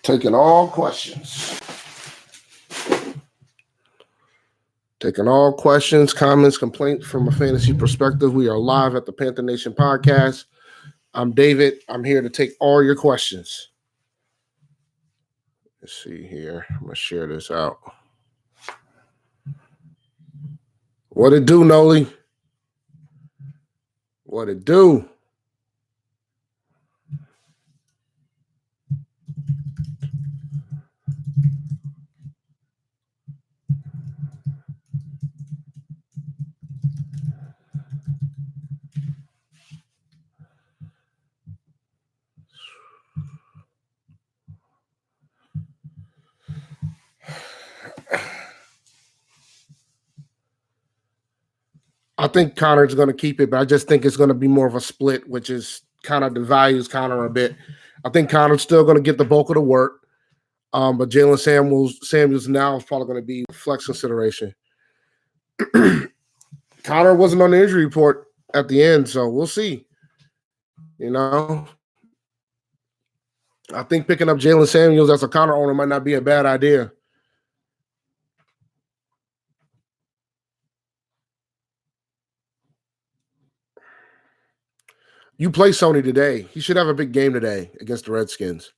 Taking all questions. Taking all questions, comments, complaints from a fantasy perspective. We are live at the Panther Nation podcast. I'm David. I'm here to take all your questions. Let's see here. I'm going to share this out. What it do, Noli? What it do? I think Connor's going to keep it, but I just think it's going to be more of a split, which is kind of devalues Connor a bit. I think Connor's still going to get the bulk of the work, but Jalen Samuels now is probably going to be flex consideration. Connor wasn't on the injury report at the end, so we'll see. You know, I think picking up Jalen Samuels as a Connor owner might not be a bad idea. You play Sony today. He should have a big game today against the Redskins.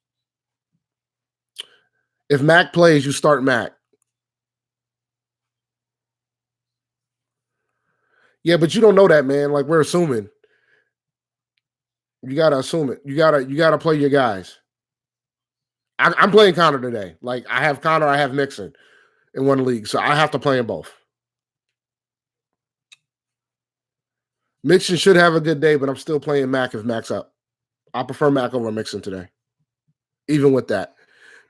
If Mac plays, you start Mac. Yeah, but you don't know that, man. Like, we're assuming. You gotta assume it. You gotta play your guys. I'm playing Connor today. Like, I have Connor, I have Mixon in one league, so I have to play them both. Mixon should have a good day, but I'm still playing Mac if Mac's up. I prefer Mac over Mixon today, even with that,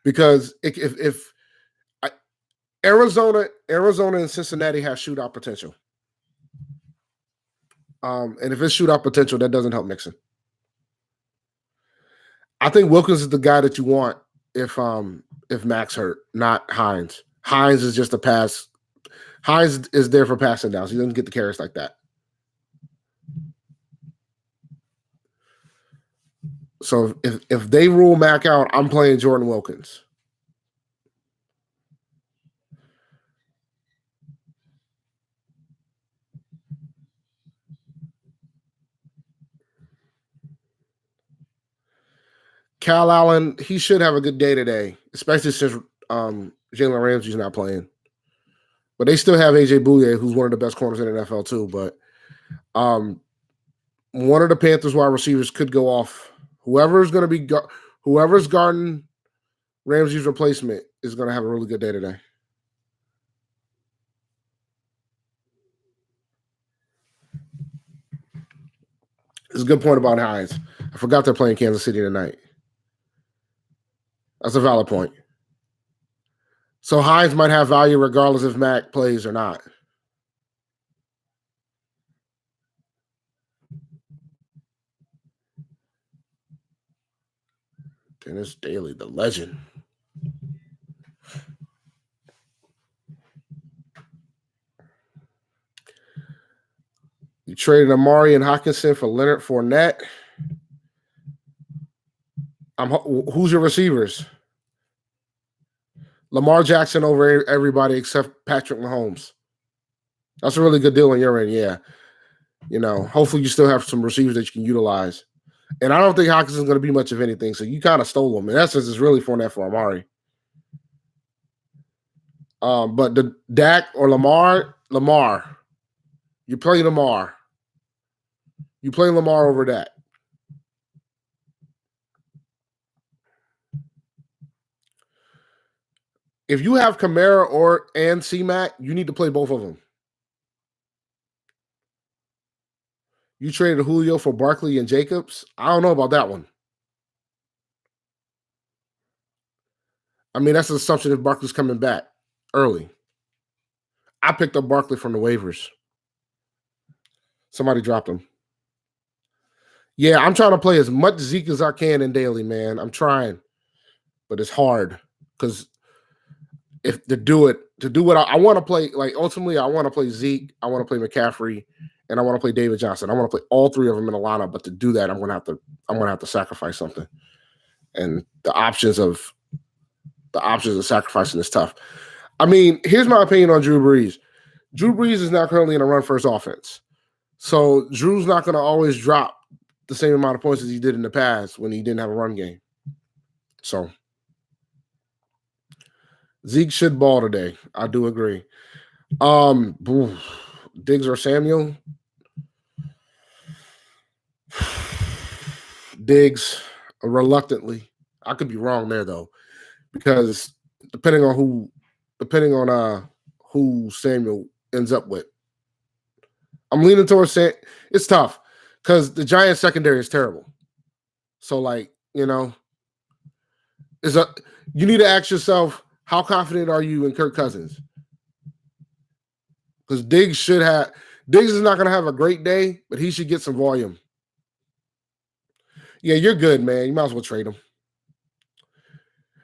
because if Arizona and Cincinnati have shootout potential, and if it's shootout potential, that doesn't help Mixon. I think Wilkins is the guy that you want if Mac's hurt, not Hines. Hines is just a pass. Hines is there for passing downs. He doesn't get the carries like that. So if they rule Mac out, I'm playing Jordan Wilkins. Cal Allen, he should have a good day today, especially since Jalen Ramsey's not playing. But they still have A.J. Bouye, who's one of the best corners in the NFL too. But one of the Panthers wide receivers could go off. Whoever's guarding Ramsey's replacement is going to have a really good day today. It's a good point about Hines. I forgot they're playing Kansas City tonight. That's a valid point. So Hines might have value regardless if Mac plays or not. Dennis Daly, the legend. You traded Amari and Hockenson for Leonard Fournette. Who's your receivers? Lamar Jackson over everybody except Patrick Mahomes. That's a really good deal on your end, yeah. You know, hopefully you still have some receivers that you can utilize. And I don't think Hawkinson's going to be much of anything, so you kind of stole him. In essence, it's really Fournette for Amari. But the Dak or Lamar, you play Lamar. You play Lamar over Dak. If you have Kamara and C-Mac, you need to play both of them. You traded Julio for Barkley and Jacobs. I don't know about that one. I mean, that's an assumption if Barkley's coming back early. I picked up Barkley from the waivers. Somebody dropped him. Yeah, I'm trying to play as much Zeke as I can in daily, man. I'm trying, but it's hard because to do what I want to play, like ultimately I want to play Zeke, I want to play McCaffrey, and I want to play David Johnson. I want to play all three of them in a lineup, but to do that, I'm gonna have to sacrifice something. And the options of the options of sacrificing is tough. I mean, here's my opinion on Drew Brees. Drew Brees is now currently in a run-first offense. So Drew's not going to always drop the same amount of points as he did in the past when he didn't have a run game. So Zeke should ball today. I do agree. Diggs or Samuel? Diggs, reluctantly. I could be wrong there though, because depending on who Samuel ends up with, I'm leaning towards saying it's tough because the Giants secondary is terrible. So you need to ask yourself, how confident are you in Kirk Cousins? Because Diggs is not going to have a great day, but he should get some volume. Yeah, you're good, man. You might as well trade him.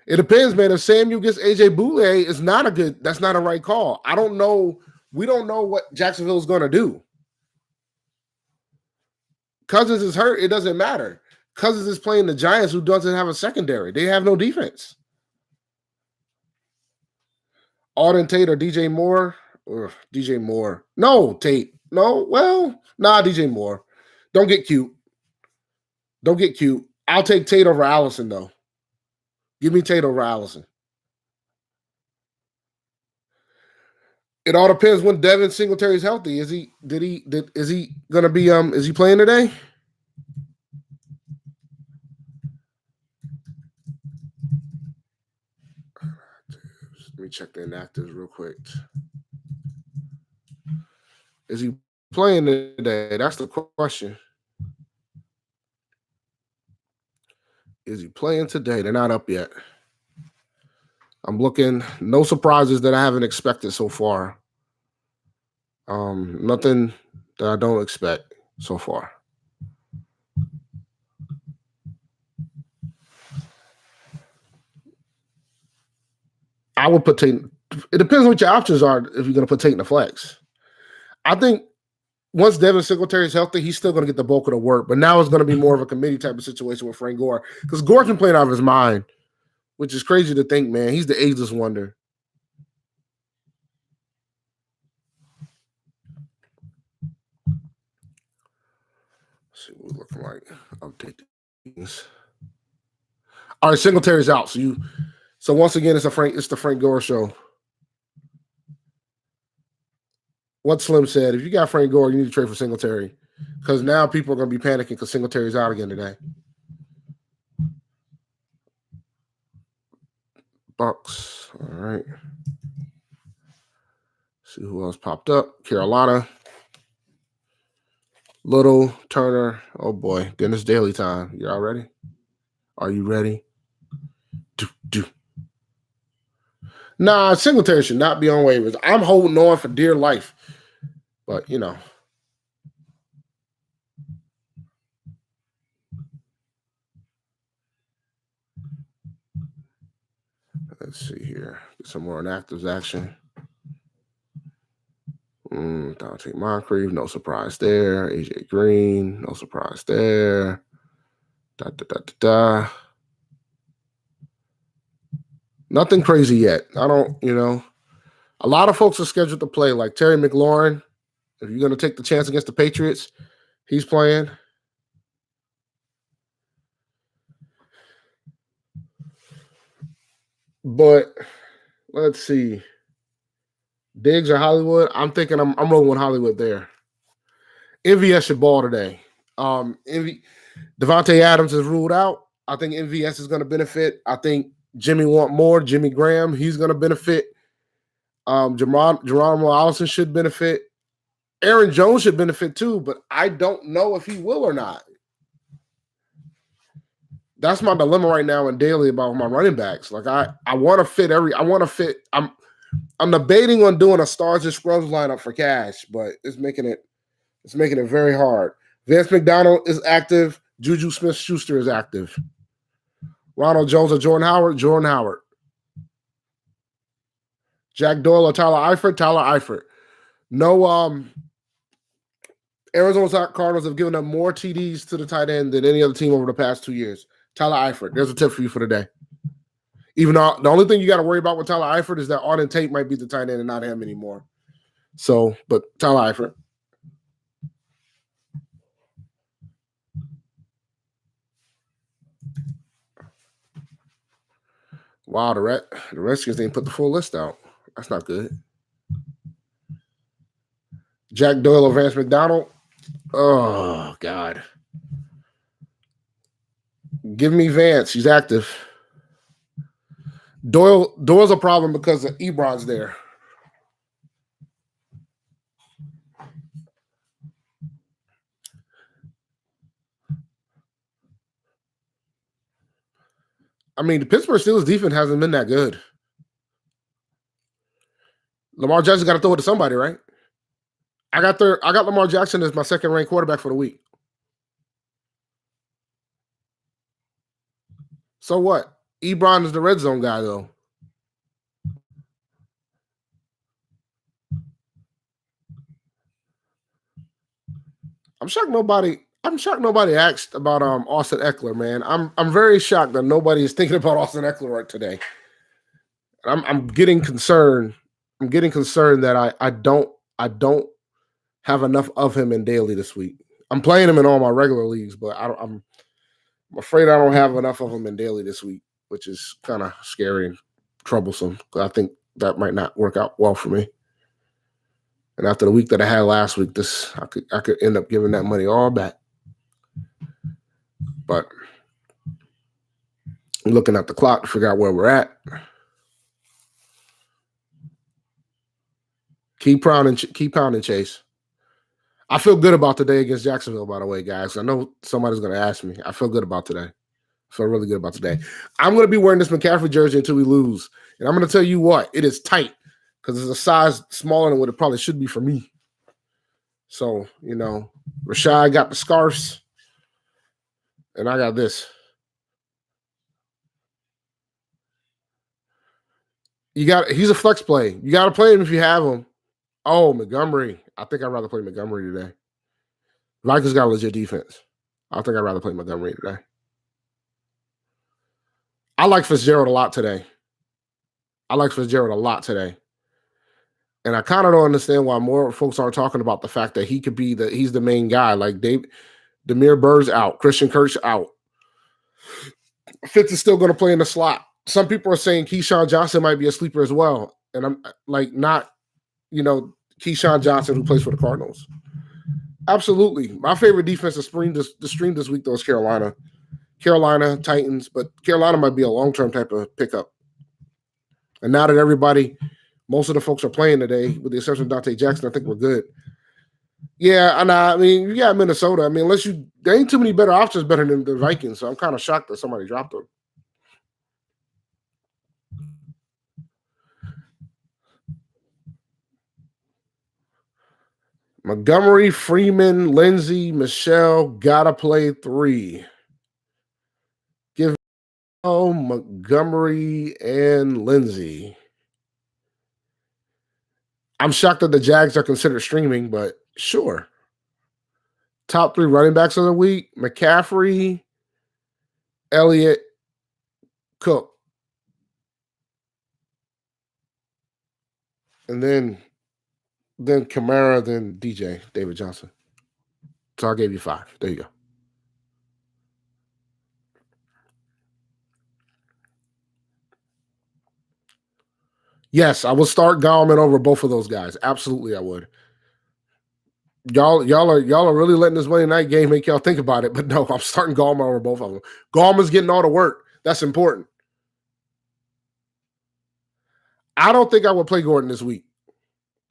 It depends, man. If Samuel gets AJ Boulay, that's not a right call. I don't know. We don't know what Jacksonville is going to do. Cousins is hurt. It doesn't matter. Cousins is playing the Giants, who doesn't have a secondary. They have no defense. Auden Tate or DJ Moore? Ugh, DJ Moore. No, Tate. No, well, DJ Moore. Don't get cute. I'll take Tate over Allison, though. Give me Tate over Allison. It all depends when Devin Singletary is healthy. Is he gonna be is he playing today? Let me check the inactives real quick. Is he playing today? That's the question. Is he playing today? They're not up yet. I'm looking. No surprises that I haven't expected so far. Nothing that I don't expect so far. I would put Tate. It depends on what your options are if you're going to put Tate in the flex. I think once Devin Singletary is healthy, he's still going to get the bulk of the work. But now it's going to be more of a committee type of situation with Frank Gore, because Gore's been playing out of his mind, which is crazy to think, man. He's the ageless wonder. Let's see what we're looking like. Update things. All right, Singletary's out. So once again, it's the Frank Gore show. What Slim said, if you got Frank Gore, you need to trade for Singletary, because now people are going to be panicking because Singletary's out again today. Bucks. All right. See who else popped up. Carolina. Little, Turner. Oh boy. Dennis Daly time. Y'all ready? Are you ready? Nah, Singletary should not be on waivers. I'm holding on for dear life. But, let's see here. Get some more inactives action. Dante Moncrief, no surprise there. AJ Green, no surprise there. Nothing crazy yet. I don't, a lot of folks are scheduled to play, like Terry McLaurin. If you're going to take the chance against the Patriots, he's playing. But let's see. Diggs or Hollywood? I'm thinking I'm rolling with Hollywood there. MVS should ball today. Devontae Adams is ruled out. I think MVS is going to benefit. I think Jimmy Graham, he's going to benefit. Geronimo Allison should benefit. Aaron Jones should benefit too, but I don't know if he will or not. That's my dilemma right now in daily about my running backs. Like I want to fit I'm debating on doing a stars and scrubs lineup for cash, but it's making it very hard. Vance McDonald is active. Juju Smith-Schuster is active. Ronald Jones or Jordan Howard? Jordan Howard. Jack Doyle or Tyler Eifert? Tyler Eifert. No, Arizona Cardinals have given up more TDs to the tight end than any other team over the past 2 years. Tyler Eifert. There's a tip for you for the day. Even though the only thing you got to worry about with Tyler Eifert is that Auden Tate might be the tight end and not him anymore. So, but Tyler Eifert. Wow, the Redskins didn't put the full list out. That's not good. Jack Doyle or Vance McDonald. Oh, God. Give me Vance. He's active. Doyle's a problem because Ebron's there. I mean, the Pittsburgh Steelers defense hasn't been that good. Lamar Jackson got to throw it to somebody, right? I got Lamar Jackson as my second ranked quarterback for the week. So what? Ebron is the red zone guy, though. I'm shocked nobody asked about Austin Eckler, man. I'm very shocked that nobody is thinking about Austin Eckler right today. I'm getting concerned. I'm getting concerned that I don't have enough of him in daily this week. I'm playing him in all my regular leagues, but I'm afraid I don't have enough of him in daily this week, which is kind of scary and troublesome. I think that might not work out well for me. And after the week that I had last week, I could end up giving that money all back. But I'm looking at the clock to figure out where we're at. Keep pounding, Chase. I feel good about today against Jacksonville, by the way, guys. I know somebody's going to ask me. I feel good about today. I feel really good about today. I'm going to be wearing this McCaffrey jersey until we lose. And I'm going to tell you what, it is tight because it's a size smaller than what it probably should be for me. So, Rashad got the scarves, and I got this. He's a flex play. You got to play him if you have him. Oh, Montgomery. I think I'd rather play Montgomery today. Vikings got a legit defense. I think I'd rather play Montgomery today. I like Fitzgerald a lot today. And I kind of don't understand why more folks aren't talking about the fact that he could be he's the main guy. Like Demir Bird's out. Christian Kirk's out. Fitz is still going to play in the slot. Some people are saying Keyshawn Johnson might be a sleeper as well. And I'm like, not, Keyshawn Johnson who plays for the Cardinals. Absolutely. My favorite defense to stream this week, though, is Carolina. Carolina, Titans, but Carolina might be a long-term type of pickup. And now that most of the folks are playing today, with the exception of Dante Jackson, I think we're good. Yeah, and I mean, you got Minnesota. I mean, there ain't too many better options better than the Vikings, so I'm kind of shocked that somebody dropped them. Montgomery, Freeman, Lindsey, Michelle, gotta play 3. Give Montgomery and Lindsey. I'm shocked that the Jags are considered streaming, but sure. Top 3 running backs of the week: McCaffrey, Elliott, Cook. And then Kamara, then DJ, David Johnson. So I gave you 5. There you go. Yes, I will start Gallman over both of those guys. Absolutely, I would. Y'all are really letting this Monday night game make y'all think about it, but no, I'm starting Gallman over both of them. Gallman's getting all the work. That's important. I don't think I would play Gordon this week.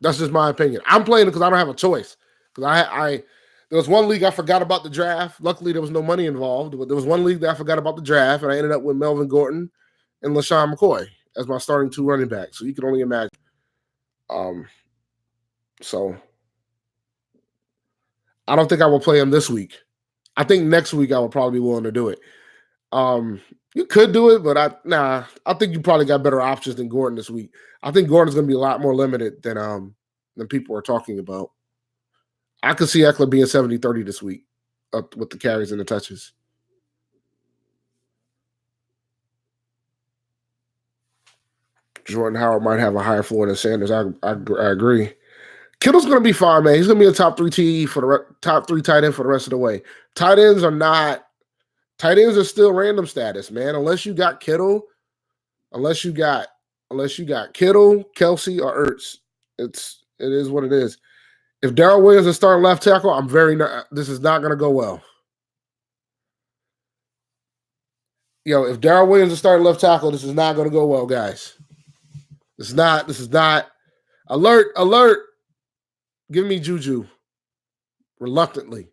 That's just my opinion. I'm playing it because I don't have a choice. Because there was one league I forgot about the draft. Luckily, there was no money involved, but there was one league that I forgot about the draft, and I ended up with Melvin Gordon and LaShawn McCoy as my starting 2 running backs. So you can only imagine. So I don't think I will play him this week. I think next week I will probably be willing to do it. You could do it, but I think you probably got better options than Gordon this week. I think Gordon's going to be a lot more limited than people are talking about. I could see Eckler being 70-30 this week up with the carries and the touches. Jordan Howard might have a higher floor than Sanders. I agree. Kittle's going to be fine, man. He's going to be a top 3 TE for the top 3 tight end for the rest of the way. Tight ends are still random status, man. Unless you got Kittle, Kelsey, or Ertz, it is what it is. If Darrell Williams is starting left tackle, this is not going to go well. If Darrell Williams is starting left tackle, this is not going to go well, guys. This is not. Alert. Give me Juju. Reluctantly.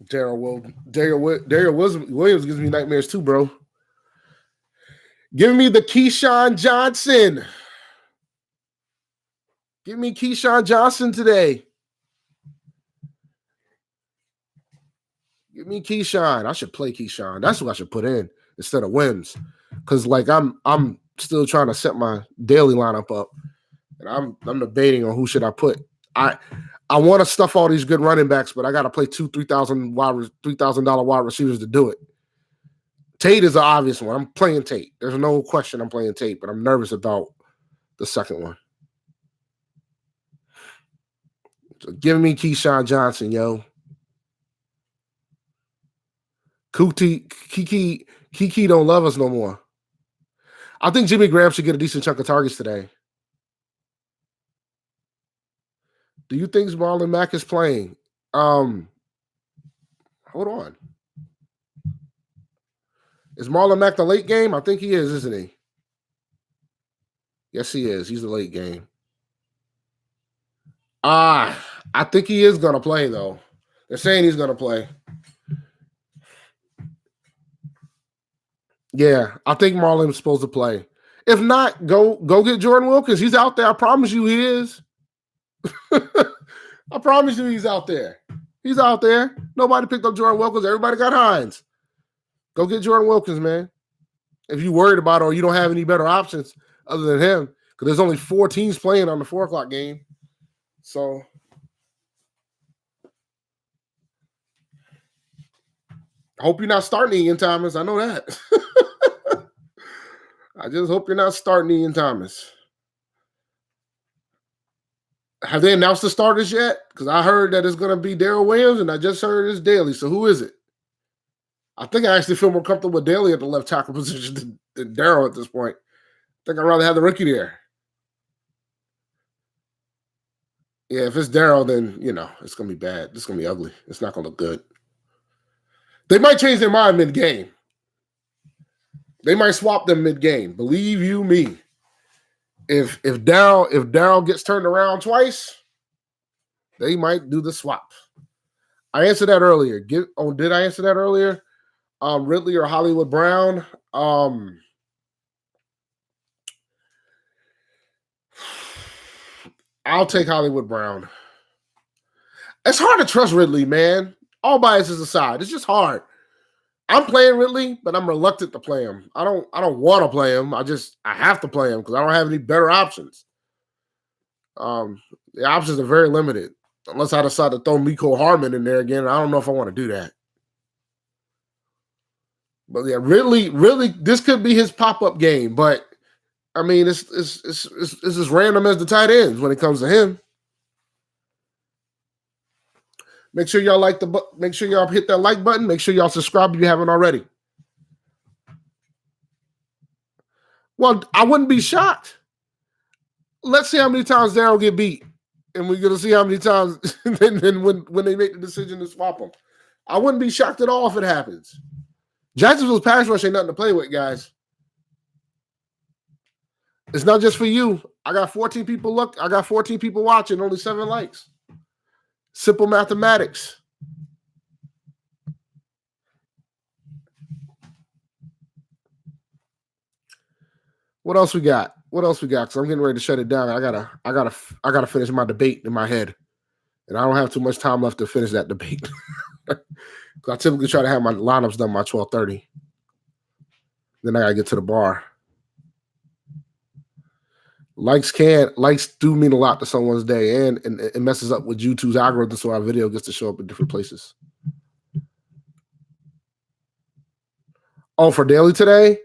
Darrell Williams gives me nightmares too, bro. Give me the Keyshawn Johnson. Give me Keyshawn Johnson today. Give me Keyshawn. I should play Keyshawn. That's what I should put in instead of Wims. Because I'm still trying to set my daily lineup up. And I'm debating on who should I put. I want to stuff all these good running backs, but I got to play $3,000 wide receivers to do it. Tate is an obvious one. I'm playing Tate. There's no question I'm playing Tate, but I'm nervous about the second one. So give me Keyshawn Johnson, yo. Kiki don't love us no more. I think Jimmy Graham should get a decent chunk of targets today. Do you think Marlon Mack is playing? Hold on. Is Marlon Mack the late game? I think he is, isn't he? Yes, he is. He's the late game. I think he is going to play, though. They're saying he's going to play. Yeah, I think Marlon's supposed to play. If not, go get Jordan Wilkins. He's out there. I promise you he is. I promise you he's out there. He's out there. Nobody picked up Jordan Wilkins. Everybody got Hines. Go get Jordan Wilkins, man. If you're worried about it or you don't have any better options other than him, because there's only 4 teams playing on the 4 o'clock game. So I hope you're not starting Ian Thomas. I know that. I just hope you're not starting Ian Thomas. Have they announced the starters yet? Because I heard that it's going to be Darrell Williams, and I just heard it's Daly. So who is it? I think I actually feel more comfortable with Daly at the left tackle position than Darrell at this point. I think I'd rather have the rookie there. Yeah, if it's Darrell, then, it's going to be bad. It's going to be ugly. It's not going to look good. They might change their mind mid-game. They might swap them mid-game. Believe you me. If Darrell gets turned around twice, they might do the swap. I answered that earlier. Did I answer that earlier? Ridley or Hollywood Brown? I'll take Hollywood Brown. It's hard to trust Ridley, man. All biases aside, it's just hard. I'm playing Ridley, but I'm reluctant to play him. I don't want to play him. I have to play him because I don't have any better options. The options are very limited. Unless I decide to throw Mecole Hardman in there again. I don't know if I want to do that. But yeah, Ridley, this could be his pop-up game. But I mean, it's as random as the tight ends when it comes to him. Make sure y'all make sure y'all hit that like button. Make sure y'all subscribe if you haven't already. Well, I wouldn't be shocked. Let's see how many times Darrell get beat. And we're going to see how many times then when they make the decision to swap them. I wouldn't be shocked at all if it happens. Jacksonville's pass rush ain't nothing to play with, guys. It's not just for you. I got 14 people watching, only 7 likes. Simple mathematics. What else we got? Because I'm getting ready to shut it down. I gotta finish my debate in my head, and I don't have too much time left to finish that debate. I typically try to have my lineups done by 12:30. Then I gotta get to the bar. Likes do mean a lot to someone's day, and it messes up with YouTube's algorithm, so our video gets to show up in different places. Oh, for daily today,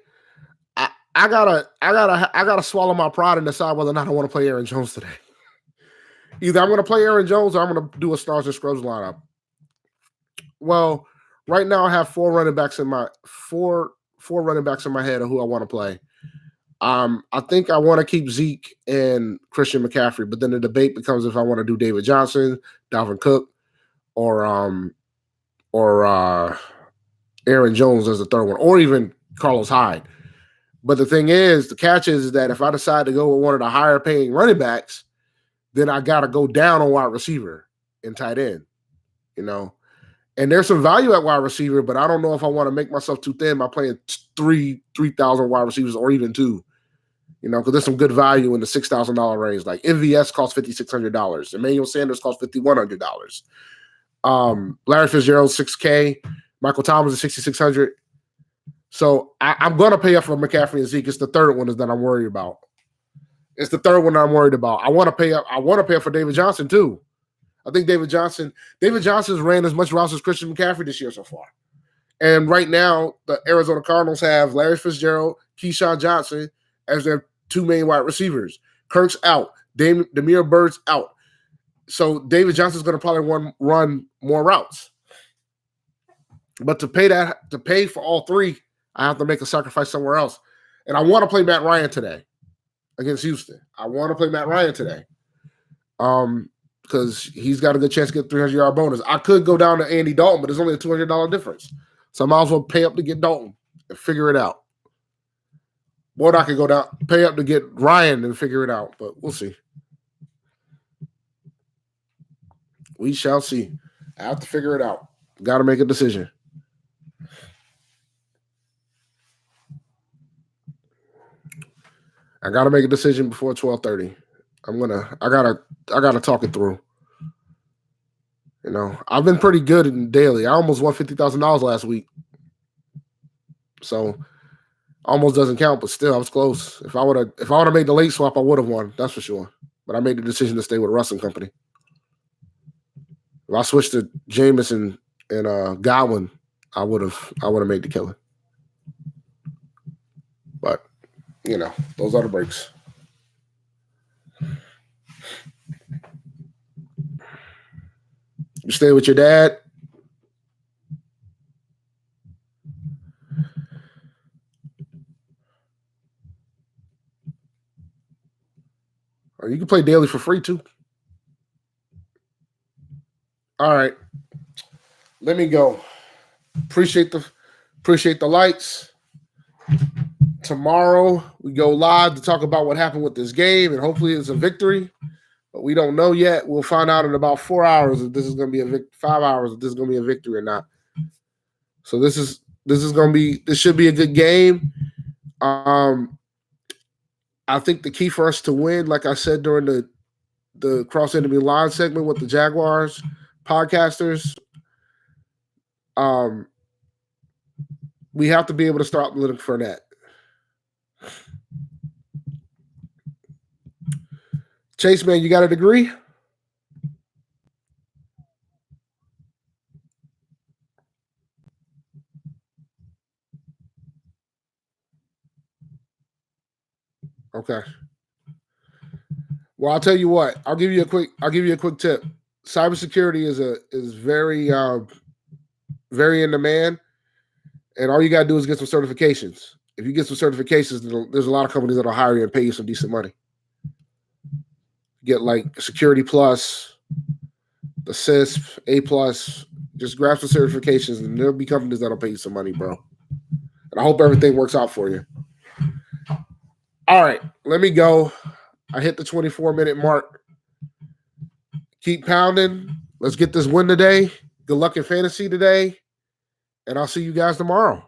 I gotta swallow my pride and decide whether or not I want to play Aaron Jones today. Either I'm gonna play Aaron Jones or I'm gonna do a stars and scrubs lineup. Well, right now I have four running backs in my head of who I want to play. I think I want to keep Zeke and Christian McCaffrey, but then the debate becomes if I want to do David Johnson, Dalvin Cook, or Aaron Jones as the third one, or even Carlos Hyde. But the thing is, the catch is that if I decide to go with one of the higher paying running backs, then I got to go down on wide receiver and tight end, you know. And there's some value at wide receiver, but I don't know if I want to make myself too thin by playing 3,000 wide receivers or even two, you know, because there's some good value in the $6,000 range. Like MVS costs $5,600. Emmanuel Sanders costs $5,100. Larry Fitzgerald, $6K. Michael Thomas is $6,600. So I'm going to pay up for McCaffrey and Zeke. It's the third one that I'm worried about. It's the third one that I'm worried about. I want to pay up. I want to pay up for David Johnson too. I think David Johnson's ran as much routes as Christian McCaffrey this year so far. And right now, the Arizona Cardinals have Larry Fitzgerald, Keyshawn Johnson as their two main wide receivers. Kirk's out. Damiere Byrd's out. So David Johnson's going to probably run more routes. But to pay for all three, I have to make a sacrifice somewhere else. And I want to play Matt Ryan today against Houston. I want to play Matt Ryan today. Because he's got a good chance to get 300-yard bonus. I could go down to Andy Dalton, but it's only a $200 difference. So I might as well pay up to get Dalton and figure it out. Or I could go down, pay up to get Ryan and figure it out, but we'll see. We shall see. I have to figure it out. Got to make a decision. I got to make a decision before 12:30. I gotta talk it through. You know, I've been pretty good in daily. I almost won $50,000 last week. So almost doesn't count, but still I was close. If I would have made the late swap, I would have won, that's for sure. But I made the decision to stay with Russ and company. If I switched to Jameis and Godwin, I would have made the killing. But, you know, those are the breaks. You stay with your dad? Or you can play daily for free too. All right. Let me go. Appreciate the lights. Tomorrow we go live to talk about what happened with this game, and hopefully it's a victory. But we don't know yet. We'll find out in about 4 hours if this is going to be 5 hours if this is going to be a victory or not. So this should be a good game. I think the key for us to win, like I said during the Cross Enemy Line segment with the Jaguars podcasters, we have to be able to start looking for that. Chase, man, you got a degree? Okay. Well, I'll tell you what. I'll give you a quick tip. Cybersecurity is very very in demand, and all you gotta do is get some certifications. If you get some certifications, there's a lot of companies that'll hire you and pay you some decent money. Get like Security Plus, the CISP, A+. Just grab some certifications, and there'll be companies that'll pay you some money, bro. And I hope everything works out for you. All right, let me go. I hit the 24-minute mark. Keep pounding. Let's get this win today. Good luck in fantasy today. And I'll see you guys tomorrow.